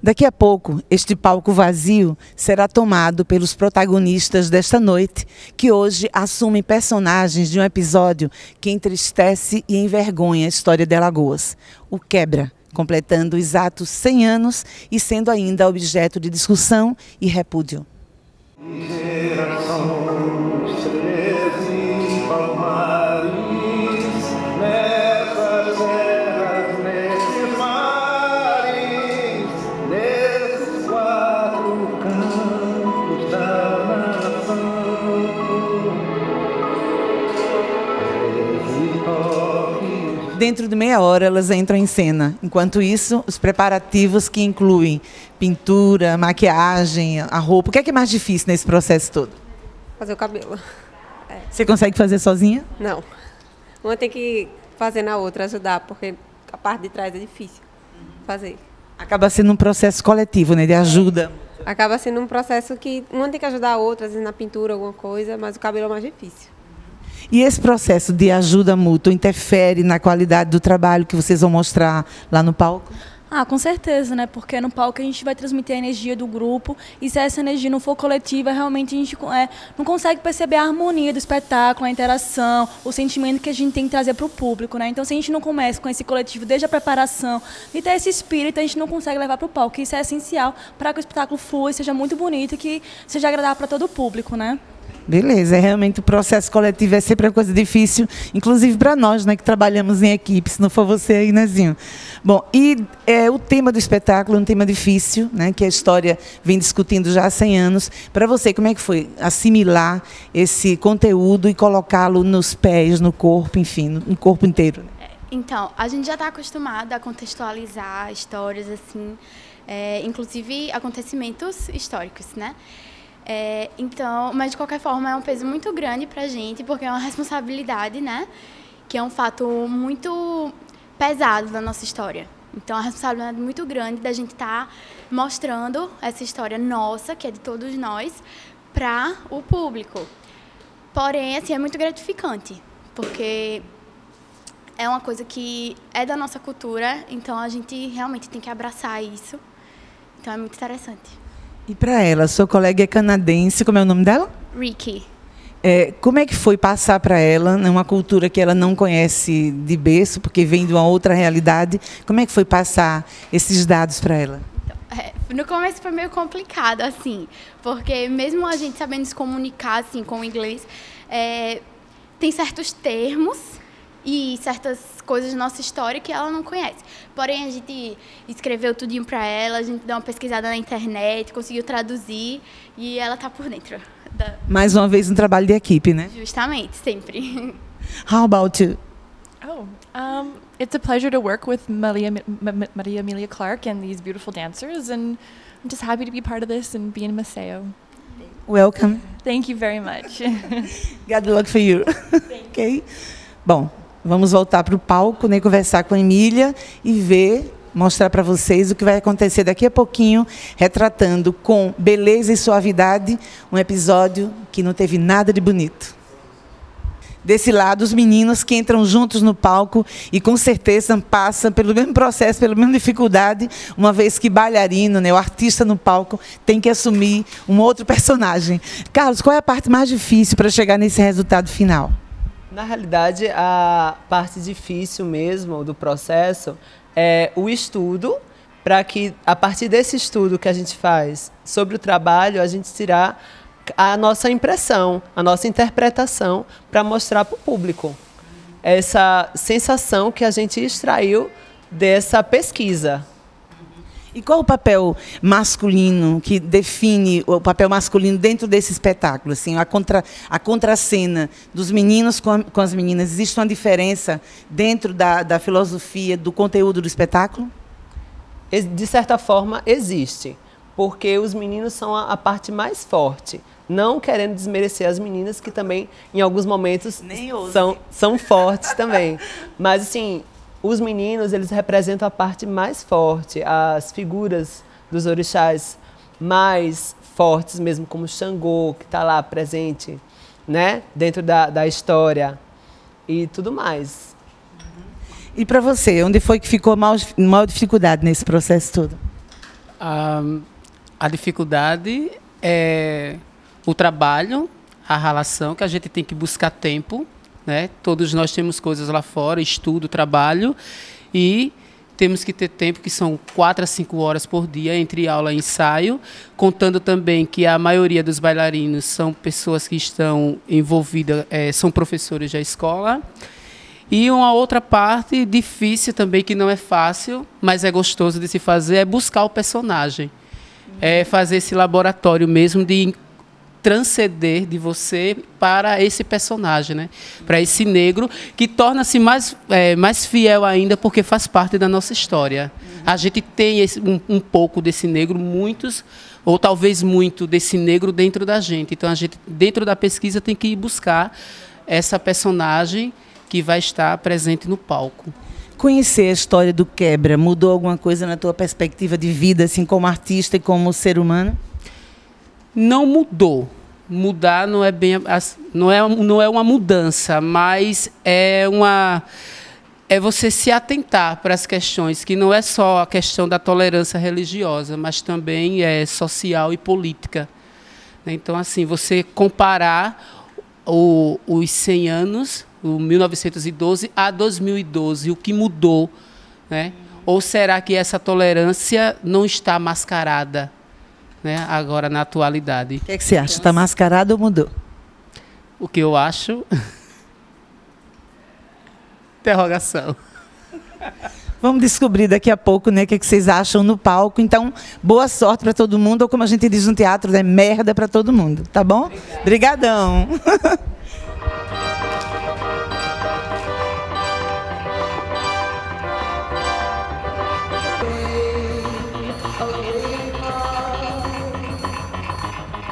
Daqui a pouco, este palco vazio será tomado pelos protagonistas desta noite, que hoje assumem personagens de um episódio que entristece e envergonha a história de Alagoas, o Quebra, completando exatos 100 anos e sendo ainda objeto de discussão e repúdio. Dentro de meia hora elas entram em cena. Enquanto isso, os preparativos que incluem pintura, maquiagem, a roupa. O que é mais difícil nesse processo todo? Fazer o cabelo. Você consegue fazer sozinha? Não. Uma tem que fazer na outra, ajudar, porque a parte de trás é difícil fazer. Acaba sendo um processo coletivo, né, de ajuda. Acaba sendo um processo que uma tem que ajudar a outra, às vezes na pintura, alguma coisa, mas o cabelo é mais difícil. E esse processo de ajuda mútua interfere na qualidade do trabalho que vocês vão mostrar lá no palco? Com certeza, né? Porque no palco a gente vai transmitir a energia do grupo e se essa energia não for coletiva, realmente a gente não consegue perceber a harmonia do espetáculo, a interação, o sentimento que a gente tem que trazer para o público, né? Então, se a gente não começa com esse coletivo desde a preparação e ter esse espírito, a gente não consegue levar para o palco. Isso é essencial para que o espetáculo flua e seja muito bonito e que seja agradável para todo o público, né? Beleza, realmente o processo coletivo é sempre uma coisa difícil, inclusive para nós, né, que trabalhamos em equipe, se não for você aí, Nezinho. Bom, e o tema do espetáculo é um tema difícil, né, que a história vem discutindo já há 100 anos. Para você, como é que foi assimilar esse conteúdo e colocá-lo nos pés, no corpo, enfim, no corpo inteiro? Então, a gente já está acostumado a contextualizar histórias assim, inclusive acontecimentos históricos, né? Então, mas de qualquer forma é um peso muito grande para a gente, porque é uma responsabilidade, né? Que é um fato muito pesado da nossa história. Então, é uma responsabilidade muito grande da gente estar mostrando essa história nossa, que é de todos nós, para o público. Porém, assim, é muito gratificante, porque é uma coisa que é da nossa cultura, então a gente realmente tem que abraçar isso. Então, é muito interessante. E para ela, sua colega é canadense, como é o nome dela? Ricky. Como é que foi passar para ela, numa cultura que ela não conhece de berço, porque vem de uma outra realidade, como é que foi passar esses dados para ela? Então, no começo foi meio complicado, assim, porque mesmo a gente sabendo se comunicar assim, com o inglês, tem certos termos e certas coisas da nossa história que ela não conhece. Porém, a gente escreveu tudinho para ela, a gente deu uma pesquisada na internet, conseguiu traduzir e ela está por dentro. Mais uma vez um trabalho de equipe, né? Justamente, sempre. How about you? It's a pleasure to work with Maria Amelia Clark and these beautiful dancers, and I'm just happy to be part of this and be in Maceo. Welcome. Thank you very much. God luck for you. Ok? Bom, vamos voltar para o palco, né, conversar com a Emília e mostrar para vocês o que vai acontecer daqui a pouquinho, retratando com beleza e suavidade um episódio que não teve nada de bonito. Desse lado, os meninos que entram juntos no palco e com certeza passam pelo mesmo processo, pela mesma dificuldade, uma vez que bailarino, né, o artista no palco, tem que assumir um outro personagem. Carlos, qual é a parte mais difícil para chegar nesse resultado final? Na realidade, a parte difícil mesmo do processo é o estudo, para que, a partir desse estudo que a gente faz sobre o trabalho, a gente tirar a nossa impressão, a nossa interpretação, para mostrar para o público essa sensação que a gente extraiu dessa pesquisa. E qual o papel masculino que define o papel masculino dentro desse espetáculo? Assim, a contracena dos meninos com as meninas, existe uma diferença dentro da filosofia, do conteúdo do espetáculo? De certa forma, existe, porque os meninos são a parte mais forte. Não querendo desmerecer as meninas, que também, em alguns momentos, são fortes também. Mas, assim, os meninos, eles representam a parte mais forte, as figuras dos orixás mais fortes mesmo, como Xangô, que está lá presente, né, dentro da história e tudo mais. E para você, onde foi que ficou maior dificuldade nesse processo todo? A dificuldade é o trabalho, a relação, que a gente tem que buscar tempo, né? Todos nós temos coisas lá fora, estudo, trabalho, e temos que ter tempo, que são 4 a 5 horas por dia, entre aula e ensaio, contando também que a maioria dos bailarinos são pessoas que estão envolvidas, são professores da escola. E uma outra parte difícil também, que não é fácil, mas é gostoso de se fazer, é buscar o personagem. É fazer esse laboratório mesmo de transcender de você para esse personagem, né? Para esse negro, que torna-se mais fiel ainda, porque faz parte da nossa história. A gente tem um pouco desse negro, muitos, ou talvez muito desse negro dentro da gente. Então, a gente, dentro da pesquisa, tem que ir buscar essa personagem que vai estar presente no palco. Conhecer a história do Quebra mudou alguma coisa na tua perspectiva de vida, assim, como artista e como ser humano? Não mudou. Mudar não é bem, não é uma mudança, mas é você se atentar para as questões, que não é só a questão da tolerância religiosa, mas também é social e política. Então, assim, você comparar os 100 anos, o 1912 a 2012, o que mudou, né? Ou será que essa tolerância não está mascarada, né, agora na atualidade? O que é que você acha? Está mascarado ou mudou? O que eu acho? Interrogação. Vamos descobrir daqui a pouco, né, o que é que vocês acham no palco. Então, boa sorte para todo mundo, ou como a gente diz no teatro, né, merda para todo mundo, tá bom? Obrigadão.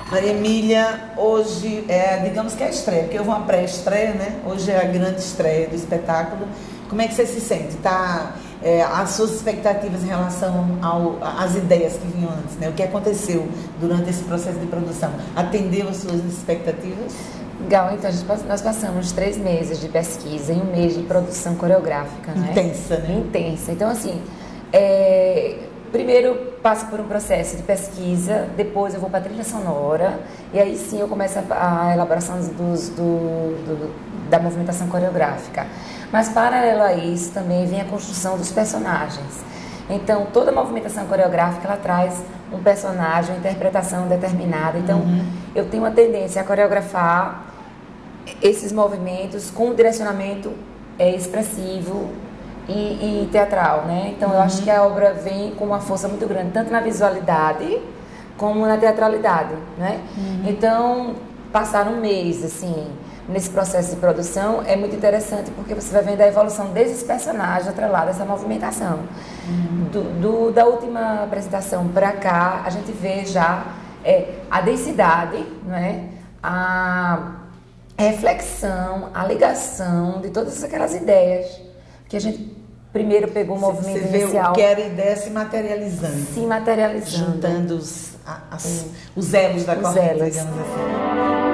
Maria Emília, hoje digamos que é a estreia, porque houve uma pré-estreia, né? Hoje é a grande estreia do espetáculo. Como é que você se sente? As suas expectativas em relação às ideias que vinham antes, né? O que aconteceu durante esse processo de produção? Atendeu às suas expectativas? Legal, então nós passamos 3 meses de pesquisa e 1 mês de produção coreográfica, né? Intensa, né? Intensa. Então, assim, primeiro passo por um processo de pesquisa, depois eu vou para a trilha sonora, e aí sim eu começo a elaboração da movimentação coreográfica. Mas, paralelo a isso, também vem a construção dos personagens. Então, toda movimentação coreográfica, ela traz um personagem, uma interpretação determinada. Então, eu tenho uma tendência a coreografar esses movimentos com um direcionamento expressivo e teatral, né? Então, eu acho que a obra vem com uma força muito grande, tanto na visualidade como na teatralidade, né? Então, passar 1 mês, assim, nesse processo de produção é muito interessante, porque você vai vendo a evolução desses personagens atrelados a essa movimentação. Da última apresentação para cá, a gente vê já a densidade, né? A reflexão, a ligação de todas aquelas ideias que a gente primeiro pegou o movimento inicial. Você vê que era a ideia se materializando. Se materializando. Juntando os elos da corrente, digamos assim.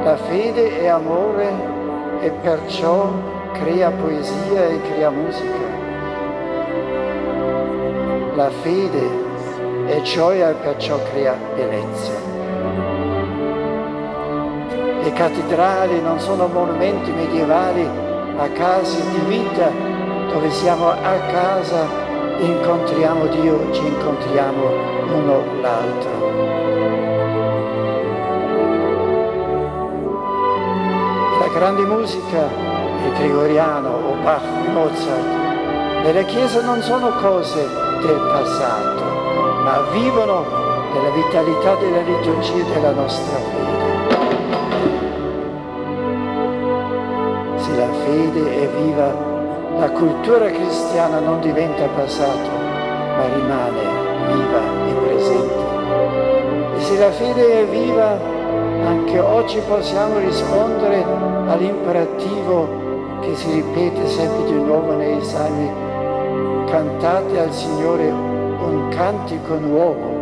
La fede è amore e perciò crea poesia e crea musica. La fede è gioia e perciò crea bellezza. Le cattedrali non sono monumenti medievali, ma case di vita dove siamo a casa, incontriamo Dio, ci incontriamo uno l'altro. La grande musica, il Gregoriano o Bach, Mozart, nella Chiesa non sono cose del passato, ma vivono della vitalità della liturgia e della nostra fede. Se la fede è viva, la cultura cristiana non diventa passato, ma rimane viva e presente. E se la fede è viva, anche oggi possiamo rispondere all'imperativo che si ripete sempre di nuovo nei salmi: cantate al Signore un cantico nuovo.